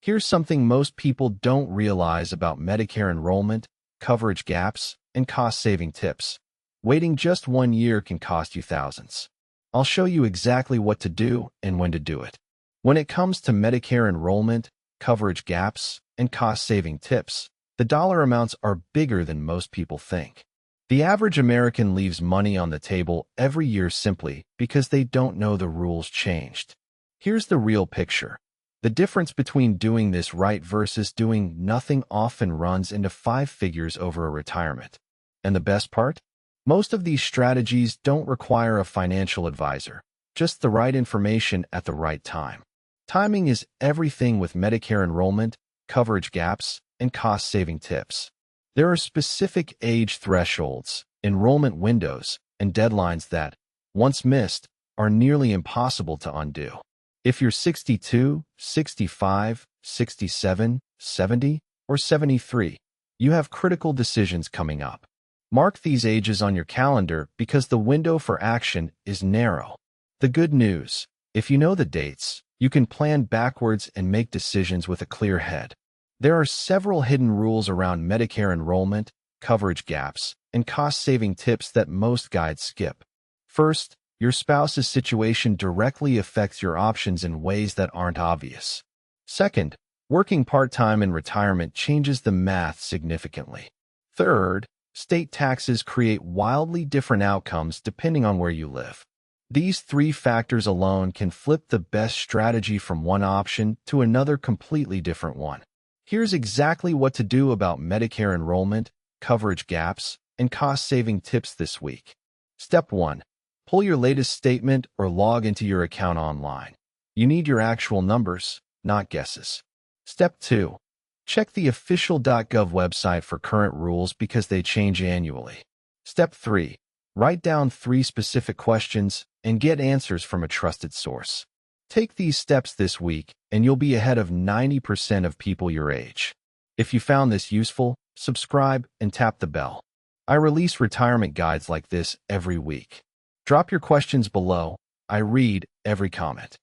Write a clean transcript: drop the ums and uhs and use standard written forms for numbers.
Here's something most people don't realize about Medicare enrollment, coverage gaps, and cost-saving tips. Waiting just 1 year can cost you thousands. I'll show you exactly what to do and when to do it. When it comes to Medicare enrollment, coverage gaps, and cost-saving tips, the dollar amounts are bigger than most people think. The average American leaves money on the table every year simply because they don't know the rules changed. Here's the real picture. The difference between doing this right versus doing nothing often runs into 5 figures over a retirement. And the best part? Most of these strategies don't require a financial advisor, just the right information at the right time. Timing is everything with Medicare enrollment, coverage gaps, and cost-saving tips. There are specific age thresholds, enrollment windows, and deadlines that, once missed, are nearly impossible to undo. If you're 62, 65, 67, 70, or 73, you have critical decisions coming up. Mark these ages on your calendar because the window for action is narrow. The good news, if you know the dates, you can plan backwards and make decisions with a clear head. There are several hidden rules around Medicare enrollment, coverage gaps, and cost-saving tips that most guides skip. First, your spouse's situation directly affects your options in ways that aren't obvious. Second, working part-time in retirement changes the math significantly. Third, state taxes create wildly different outcomes depending on where you live. These 3 factors alone can flip the best strategy from one option to another completely different one. Here's exactly what to do about Medicare enrollment, coverage gaps, and cost-saving tips this week. Step 1. Pull your latest statement or log into your account online. You need your actual numbers, not guesses. Step 2. Check the official.gov website for current rules because they change annually. Step 3. Write down 3 specific questions and get answers from a trusted source. Take these steps this week, and you'll be ahead of 90% of people your age. If you found this useful, subscribe and tap the bell. I release retirement guides like this every week. Drop your questions below. I read every comment.